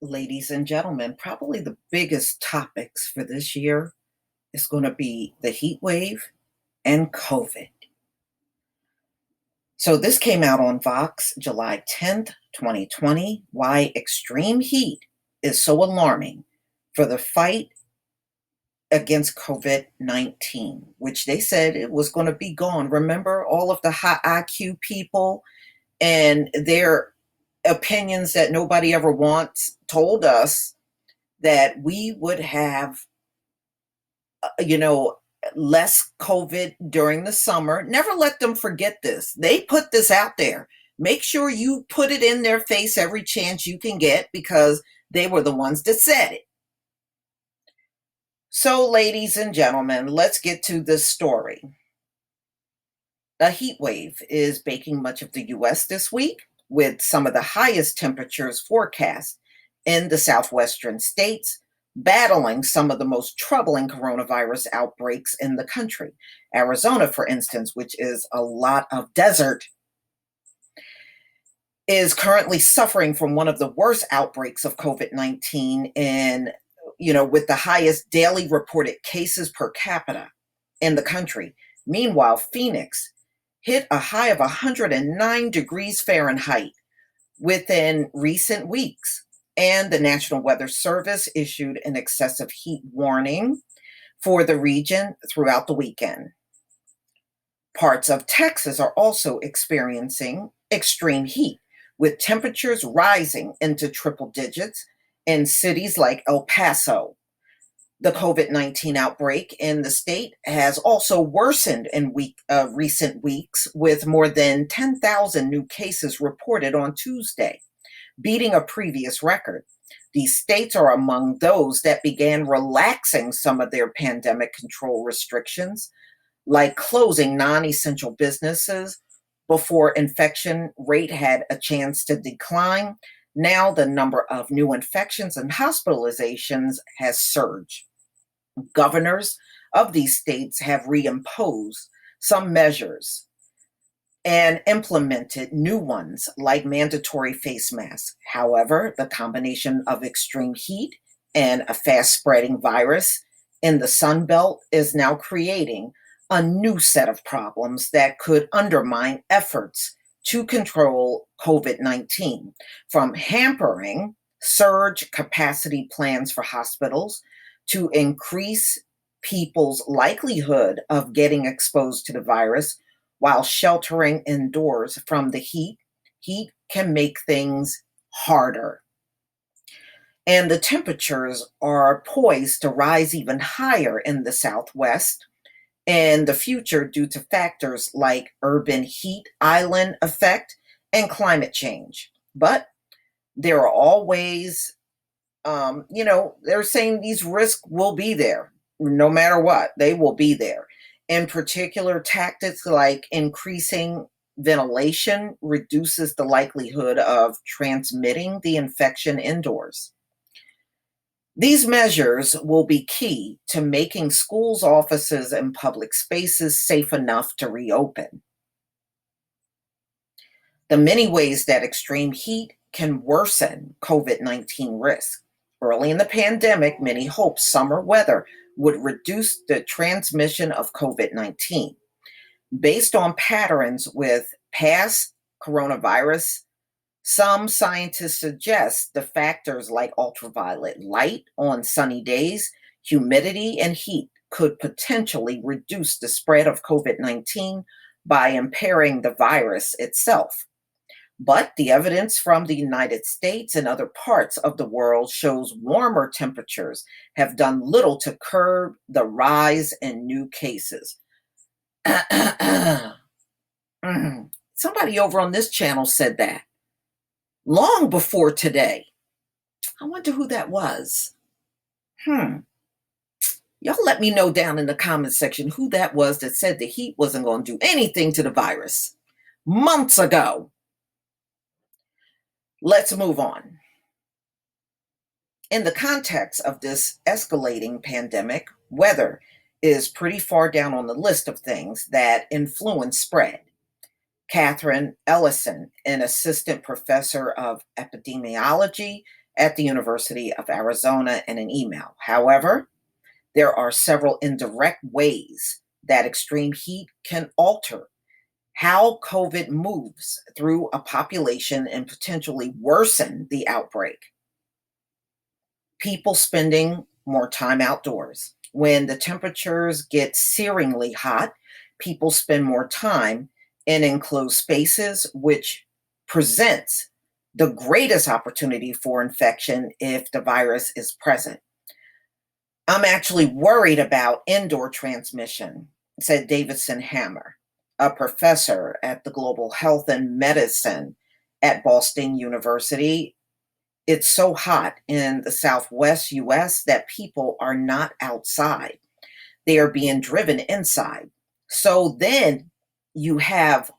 ladies and gentlemen, probably the biggest topics for this year is going to be the heat wave and COVID. So, this came out on Vox July 10th, 2020. Why extreme heat is so alarming for the fight against COVID 19, which they said it was going to be gone. Remember all of the high IQ people and their opinions that nobody ever wants told us that we would have, you know, less COVID during the summer. Never let them forget this. They put this out there. Make sure you put it in their face every chance you can get because they were the ones that said it. So, ladies and gentlemen, let's get to this story. A heat wave is baking much of the US this week, with some of the highest temperatures forecast in the southwestern states, battling some of the most troubling coronavirus outbreaks in the country. Arizona, for instance, which is a lot of desert, is currently suffering from one of the worst outbreaks of COVID-19 with the highest daily reported cases per capita in the country. Meanwhile, Phoenix hit a high of 109 degrees Fahrenheit within recent weeks, and the National Weather Service issued an excessive heat warning for the region throughout the weekend. Parts of Texas are also experiencing extreme heat, with temperatures rising into triple digits in cities like El Paso. The COVID-19 outbreak in the state has also worsened in recent weeks, with more than 10,000 new cases reported on Tuesday, beating a previous record. These states are among those that began relaxing some of their pandemic control restrictions, like closing non-essential businesses before infection rate had a chance to decline. Now the number of new infections and hospitalizations has surged. Governors of these states have reimposed some measures and implemented new ones like mandatory face masks. However, the combination of extreme heat and a fast-spreading virus in the Sun Belt is now creating a new set of problems that could undermine efforts to control COVID-19, from hampering surge capacity plans for hospitals to increase people's likelihood of getting exposed to the virus while sheltering indoors from the heat. Heat can make things harder. And the temperatures are poised to rise even higher in the Southwest in the future due to factors like urban heat island effect and climate change. But there are always, they're saying these risks will be there no matter what, they will be there. In particular, tactics like increasing ventilation reduces the likelihood of transmitting the infection indoors. These measures will be key to making schools, offices, and public spaces safe enough to reopen. The many ways that extreme heat can worsen COVID-19 risk. Early in the pandemic, many hoped summer weather would reduce the transmission of COVID-19. Based on patterns with past coronavirus, some scientists suggest the factors like ultraviolet light on sunny days, humidity, and heat could potentially reduce the spread of COVID-19 by impairing the virus itself. But the evidence from the United States and other parts of the world shows warmer temperatures have done little to curb the rise in new cases. Somebody over on this channel said that long before today. I wonder who that was. Y'all let me know down in the comment section who that was that said the heat wasn't going to do anything to the virus months ago. Let's move on. In the context of this escalating pandemic, weather is pretty far down on the list of things that influence spread. Catherine Ellison, an assistant professor of epidemiology at the University of Arizona in an email. However, there are several indirect ways that extreme heat can alter how COVID moves through a population and potentially worsen the outbreak. People spending more time outdoors. When the temperatures get searingly hot, people spend more time in enclosed spaces, which presents the greatest opportunity for infection if the virus is present. I'm actually worried about indoor transmission, said Davidson Hammer, a professor at the Global Health and Medicine at Boston University. It's so hot in the Southwest US that people are not outside. They are being driven inside. So then you have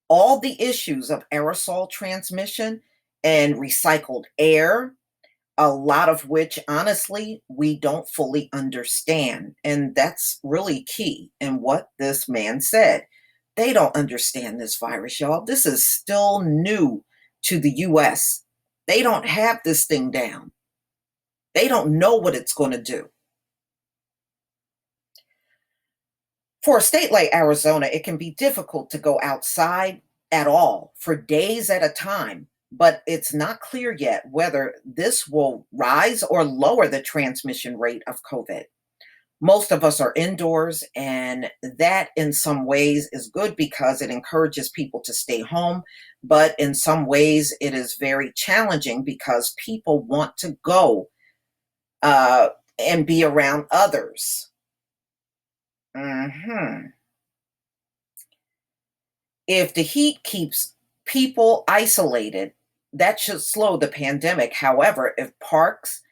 all the issues of aerosol transmission and recycled air, a lot of which honestly we don't fully understand. And that's really key in what this man said. They don't understand this virus, y'all. This is still new to the US. They don't have this thing down. They don't know what it's going to do. For a state like Arizona, it can be difficult to go outside at all for days at a time, but it's not clear yet whether this will rise or lower the transmission rate of COVID. Most of us are indoors, and that in some ways is good because it encourages people to stay home. But in some ways, it is very challenging because people want to go and be around others. If the heat keeps people isolated, that should slow the pandemic. However, if parks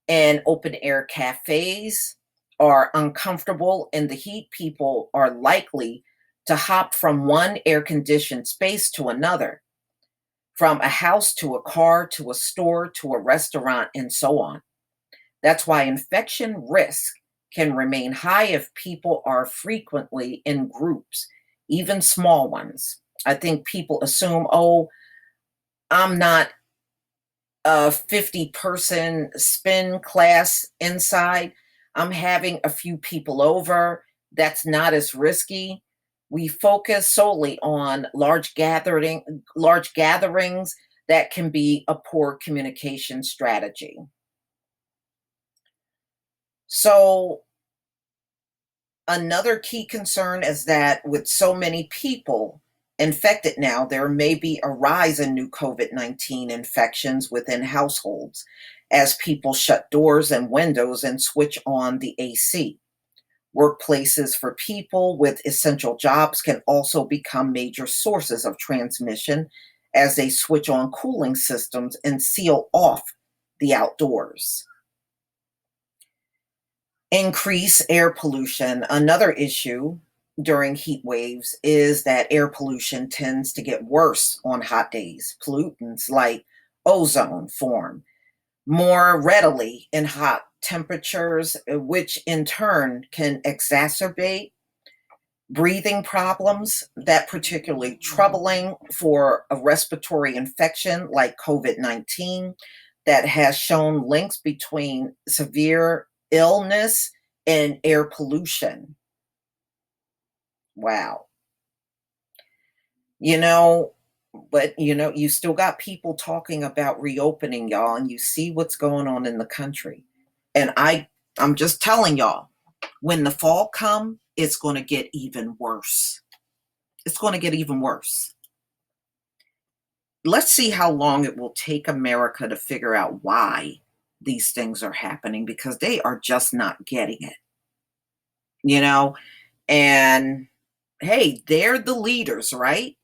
and open air cafes are uncomfortable in the heat, people are likely to hop from one air conditioned space to another, from a house to a car to a store to a restaurant, and so on. That's why infection risk can remain high if people are frequently in groups, even small ones. I think people assume, oh, I'm not a 50-person spin class inside. I'm having a few people over. That's not as risky. We focus solely on large gatherings that can be a poor communication strategy. So another key concern is that with so many people infected now, there may be a rise in new COVID-19 infections within households as people shut doors and windows and switch on the AC. Workplaces for people with essential jobs can also become major sources of transmission as they switch on cooling systems and seal off the outdoors. Increase air pollution. Another issue during heat waves is that air pollution tends to get worse on hot days. Pollutants like ozone form more readily in hot temperatures, which in turn can exacerbate breathing problems that particularly troubling for a respiratory infection like COVID-19 that has shown links between severe illness and air pollution. Wow. You know, but you still got people talking about reopening, y'all, and you see what's going on in the country. And I'm just telling y'all, when the fall come, it's going to get even worse. It's going to get even worse. Let's see how long it will take America to figure out why these things are happening, because they are just not getting it. And hey, they're the leaders, right?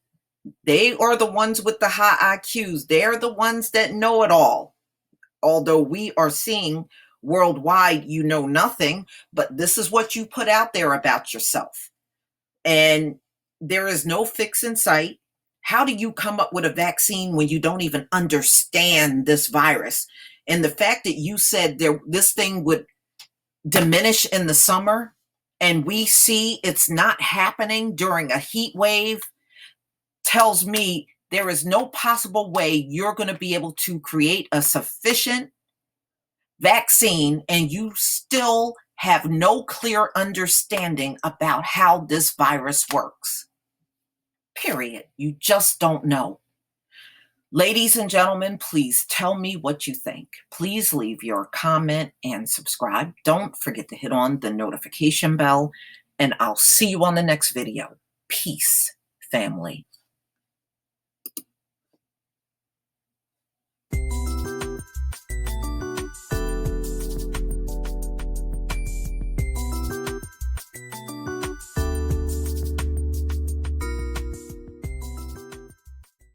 They are the ones with the high IQs. They're the ones that know it all. Although we are seeing worldwide, you know nothing, but this is what you put out there about yourself. And there is no fix in sight. How do you come up with a vaccine when you don't even understand this virus? And the fact that you said this thing would diminish in the summer, and we see it's not happening during a heat wave, tells me There is no possible way you're going to be able to create a sufficient vaccine and you still have no clear understanding about how this virus works. Period. You just don't know. Ladies and gentlemen, please tell me what you think. Please leave your comment and subscribe. Don't forget to hit on the notification bell, and I'll see you on the next video. Peace, family.